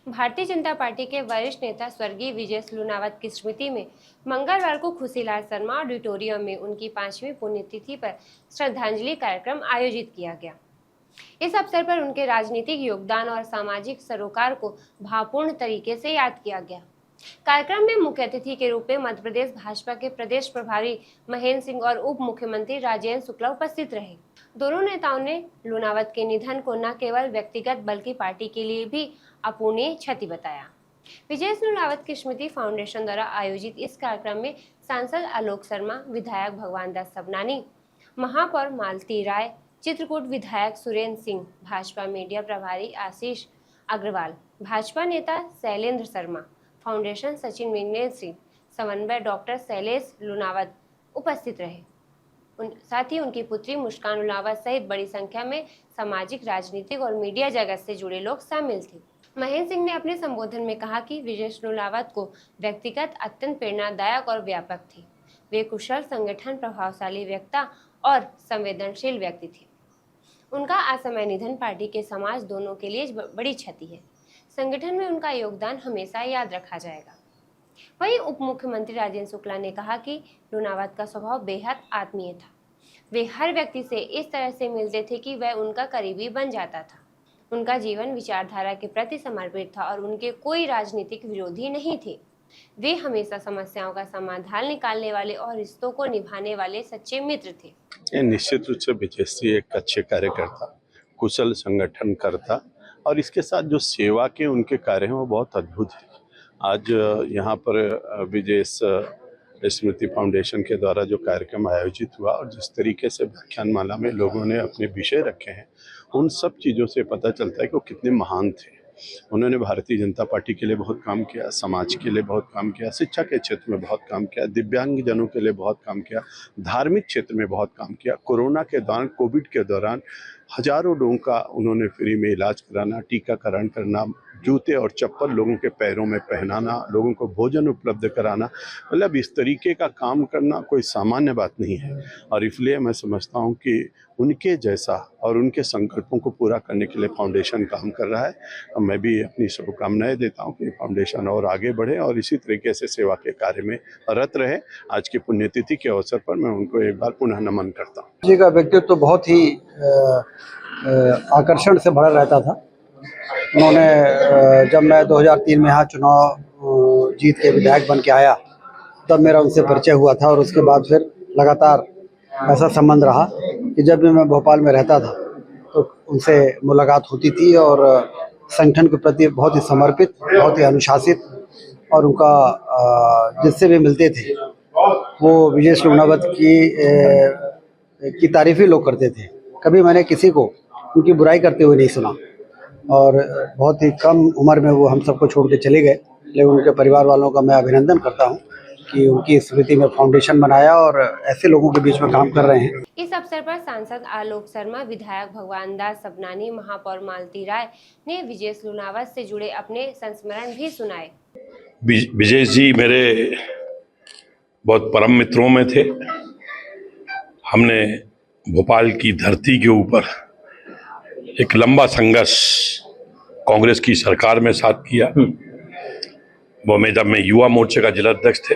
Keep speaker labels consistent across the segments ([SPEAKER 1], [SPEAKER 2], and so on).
[SPEAKER 1] Bharatiya Janata party के वरिष्ठ नेता स्वर्गीय विजय लूनावत की स्मृति में मंगलवार को खुशीलाल शर्मा ऑडिटोरियम में उनकी 5वीं पुण्यतिथि पर श्रद्धांजलि कार्यक्रम आयोजित किया गया। इस अवसर पर उनके राजनीतिक योगदान और सामाजिक सरोकार को भावपूर्ण तरीके से याद किया गया। कार्यक्रम में मुख्य अतिथि के रूप में मध्य प्रदेश भाजपा के प्रदेश प्रभारी महेंद्र सिंह और उप मुख्यमंत्री राजेंद्र शुक्ला उपस्थित रहे। दोनों नेताओं ने लूनावत के निधन को न केवल व्यक्तिगत बल्कि पार्टी के लिए भी अपूरणीय क्षति बताया। विजय लूनावत की स्मृति फाउंडेशन द्वारा आयोजित इस कार्यक्रम में सांसद आलोक शर्मा, विधायक भगवान दास सबनानी, महापौर मालती राय, चित्रकूट विधायक सुरेंद्र सिंह, भाजपा मीडिया प्रभारी आशीष अग्रवाल, भाजपा नेता शैलेंद्र शर्मा, फाउंडेशन सचिन विघ्नेश सिंह, समन्वय डॉक्टर शैलेश लूनावत उपस्थित रहे। साथ ही उनकी पुत्री मुस्कान लूनावत सहित बड़ी संख्या में सामाजिक, राजनीतिक और मीडिया जगत से जुड़े लोग शामिल थे। महेंद्र सिंह ने अपने संबोधन में कहा कि विजय लूनावत को व्यक्तिगत अत्यंत प्रेरणादायक और व्यापक थे। वे कुशल संगठन, प्रभावशाली वक्ता और संवेदनशील व्यक्ति थे। उनका असमय निधन पार्टी के समाज दोनों के लिए बड़ी क्षति है। संगठन में उनका योगदान हमेशा याद रखा जाएगा। वहीं उप मुख्यमंत्री राजेंद्र शुक्ला ने कहा कि लूनावत का स्वभाव बेहद आत्मीय था। वे हर व्यक्ति से इस तरह से मिलते थे कि वह उनका करीबी बन जाता था। उनका जीवन विचारधारा के प्रति समर्पित था और उनके कोई राजनीतिक विरोधी नहीं थे। वे हमेशा समस्याओं का समाधान निकालने वाले और रिश्तों को निभाने वाले सच्चे मित्र थे।
[SPEAKER 2] निश्चित रूप से विजय जी एक अच्छे कार्यकर्ता, कुशल संगठनकर्ता और इसके साथ जो सेवा के उनके कार्य हैं वो बहुत अद्भुत है। आज यहाँ पर विजय स्मृति फाउंडेशन के द्वारा जो कार्यक्रम आयोजित हुआ और जिस तरीके से व्याख्यानमाला में लोगों ने अपने विषय रखे हैं, उन सब चीज़ों से पता चलता है कि वो कितने महान थे। उन्होंने भारतीय जनता पार्टी के लिए बहुत काम किया, समाज के लिए बहुत काम किया, शिक्षा के क्षेत्र में बहुत काम किया, दिव्यांगजनों के लिए बहुत काम किया, धार्मिक क्षेत्र में बहुत काम किया। कोरोना के दौरान, कोविड के दौरान हजारों लोगों का उन्होंने फ्री में इलाज कराना, टीकाकरण करना, जूते और चप्पल लोगों के पैरों में पहनाना, लोगों को भोजन उपलब्ध कराना, मतलब इस तरीके का काम करना कोई सामान्य बात नहीं है। और इसलिए मैं समझता हूँ कि उनके जैसा और उनके संकल्पों को पूरा करने के लिए फाउंडेशन काम कर रहा है। मैं भी अपनी शुभकामनाएं देता हूँ कि फाउंडेशन और आगे बढ़े और इसी तरीके से सेवा के कार्य में रत रहे। आज की पुण्यतिथि के अवसर पर मैं उनको एक बार पुनः नमन करता हूँ।
[SPEAKER 3] जी का व्यक्तित्व तो बहुत ही आकर्षण से भरा रहता था। उन्होंने जब मैं 2003 में यहाँ चुनाव जीत के विधायक बन के आया तब मेरा उनसे परिचय हुआ था और उसके बाद फिर लगातार ऐसा संबंध रहा कि जब भी मैं भोपाल में रहता था तो उनसे मुलाकात होती थी और संगठन के प्रति बहुत ही समर्पित, बहुत ही अनुशासित और उनका जिससे भी मिलते थे वो विजय लूनावत की तारीफ ही लोग करते थे। कभी मैंने किसी को उनकी बुराई करते हुए नहीं सुना और बहुत ही कम उम्र में वो हम सबको छोड़ के चले गए। लेकिन उनके परिवार वालों का मैं अभिनंदन करता हूँ कि उनकी स्मृति में फाउंडेशन बनाया और ऐसे लोगों के बीच में काम कर रहे हैं।
[SPEAKER 1] इस अवसर पर सांसद आलोक शर्मा, विधायक भगवान दास सबनानी, महापौर मालती राय ने विजय लूनावत से जुड़े अपने संस्मरण भी सुनाए।
[SPEAKER 4] विजय जी मेरे बहुत परम मित्रों में थे। हमने भोपाल की धरती के ऊपर एक लंबा संघर्ष कांग्रेस की सरकार में साथ किया। वो में जब मैं युवा मोर्चे का जिला अध्यक्ष थे,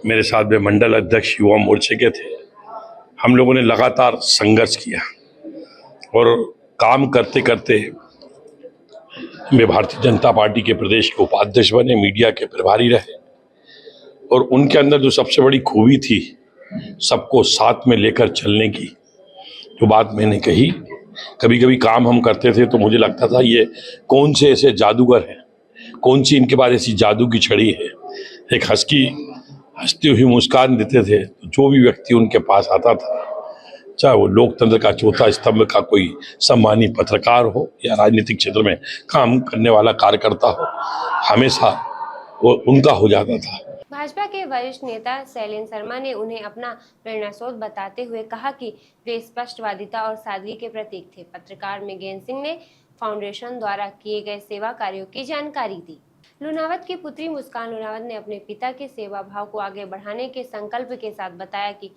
[SPEAKER 4] मेरे साथ में मंडल अध्यक्ष युवा मोर्चे के थे। हम लोगों ने लगातार संघर्ष किया और काम करते करते वे भारतीय जनता पार्टी के प्रदेश के उपाध्यक्ष बने, मीडिया के प्रभारी रहे और उनके अंदर जो सबसे बड़ी खूबी थी, सबको साथ में लेकर चलने की जो बात मैंने कही। कभी कभी काम हम करते थे तो मुझे लगता था ये कौन से ऐसे जादूगर हैं, कौन सी इनके पास ऐसी जादू की छड़ी है। एक हंसती हुई मुस्कान देते थे तो जो भी व्यक्ति उनके पास आता था, चाहे वो लोकतंत्र का चौथा स्तंभ का कोई सम्मानी पत्रकार हो या राजनीतिक क्षेत्र में काम करने वाला कार्यकर्ता हो, हमेशा वो उनका हो जाता था।
[SPEAKER 1] भाजपा के वरिष्ठ नेता शैलेंद्र शर्मा ने उन्हें अपना प्रेरणा स्रोत बताते हुए कहा कि वे स्पष्टवादिता और सादगी के प्रतीक थे। पत्रकार महेंद्र सिंह ने फाउंडेशन द्वारा किए गए सेवा कार्यों की जानकारी दी। लूनावत की पुत्री मुस्कान लूनावत ने अपने पिता के सेवा भाव को आगे बढ़ाने के संकल्प के साथ बताया कि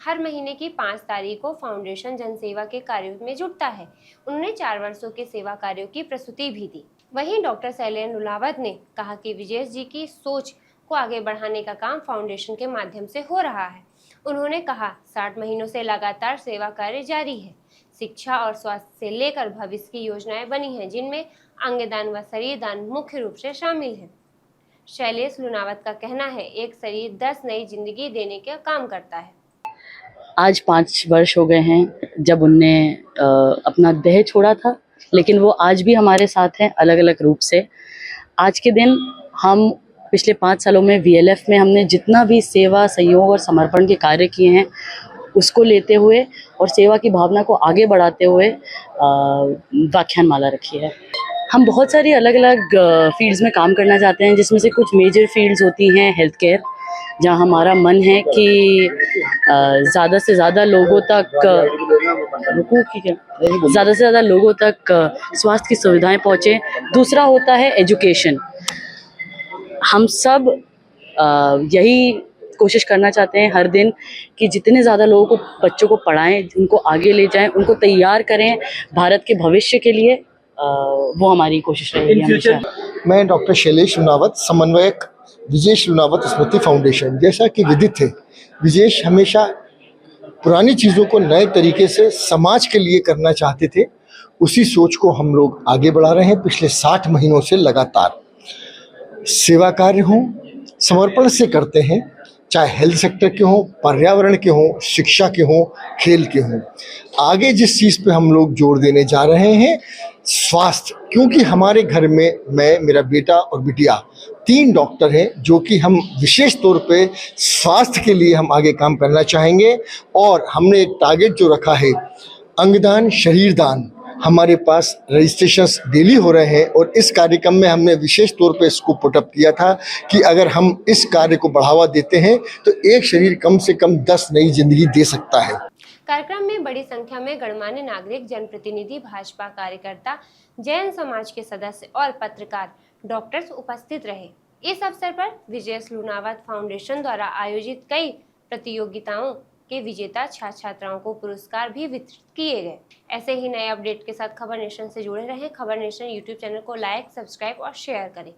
[SPEAKER 1] हर महीने की 5 तारीख को फाउंडेशन जनसेवा के कार्यों में जुटता है। उन्होंने 4 वर्षों के सेवा कार्यों की प्रस्तुति भी दी। वहीं डॉक्टर शैलेंद्र लुनावत ने कहा कि विजेश जी की सोच को आगे बढ़ाने का काम फाउंडेशन के माध्यम से हो रहा है। उन्होंने कहा 60 महीनों से लगातार सेवा कार्य जारी है। शिक्षा और स्वास्थ्य से लेकर भविष्य की योजनाएं बनी हैं, जिनमें अंगदान व शरीर दान मुख्य रूप से शामिल है। शैलेश लुनावत का कहना है, एक शरीर 10 नई जिंदगी देने का काम करता है।
[SPEAKER 5] आज 5 वर्ष हो गए हैं जब उनने अपना देह छोड़ा था, लेकिन वो आज भी हमारे साथ हैं अलग अलग रूप से। आज के दिन हम पिछले 5 सालों में VLF में हमने जितना भी सेवा, सहयोग और समर्पण के कार्य किए हैं, उसको लेते हुए और सेवा की भावना को आगे बढ़ाते हुए व्याख्यान माला रखी है। हम बहुत सारी अलग अलग फील्ड्स में काम करना चाहते हैं, जिसमें से कुछ मेजर फील्ड्स होती हैं हेल्थ केयर, जहाँ हमारा मन है कि ज़्यादा से ज़्यादा लोगों तक स्वास्थ्य की सुविधाएं पहुँचे। दूसरा होता है एजुकेशन। हम सब यही कोशिश करना चाहते हैं हर दिन कि जितने ज़्यादा लोगों को, बच्चों को पढ़ाएं, उनको आगे ले जाएं, उनको तैयार करें भारत के भविष्य के लिए। वो हमारी कोशिश रहेगी हमेशा।
[SPEAKER 6] मैं डॉक्टर शैलेश लुनावत, समन्वयक विजेश लुनावत स्मृति फाउंडेशन। जैसा कि विदित है, विजेश हमेशा पुरानी चीज़ों को नए तरीके से समाज के लिए करना चाहते थे। उसी सोच को हम लोग आगे बढ़ा रहे हैं। पिछले 60 महीनों से लगातार सेवा कार्य हों, समर्पण से करते हैं, चाहे हेल्थ सेक्टर के हों, पर्यावरण के हों, शिक्षा के हों, खेल के हों। आगे जिस चीज़ पे हम लोग जोर देने जा रहे हैं, स्वास्थ्य, क्योंकि हमारे घर में मैं, मेरा बेटा और बिटिया 3 डॉक्टर हैं, जो कि हम विशेष तौर पे स्वास्थ्य के लिए हम आगे काम करना चाहेंगे। और हमने एक टारगेट जो रखा है, अंगदान, शरीर दान, हमारे पास रजिस्ट्रेशंस डेली हो रहे हैं। और इस कार्यक्रम में हमने विशेष तौर पे इसको पुटअप किया था कि अगर हम इस कार्य को बढ़ावा देते हैं तो एक शरीर कम से कम 10 नई जिंदगी दे सकता है।
[SPEAKER 1] कार्यक्रम में बड़ी संख्या में गणमान्य नागरिक, जनप्रतिनिधि, भाजपा कार्यकर्ता, जैन समाज के सदस्य और पत्रकार, डॉक्टर्स उपस्थित रहे। इस अवसर पर विजेश लुनावत फाउंडेशन द्वारा आयोजित कई प्रतियोगिताओं के विजेता छात्र छात्राओं को पुरस्कार भी वितरित किए गए। ऐसे ही नए अपडेट के साथ खबर नेशन से जुड़े रहें। खबर नेशन YouTube चैनल को लाइक, सब्सक्राइब और शेयर करें।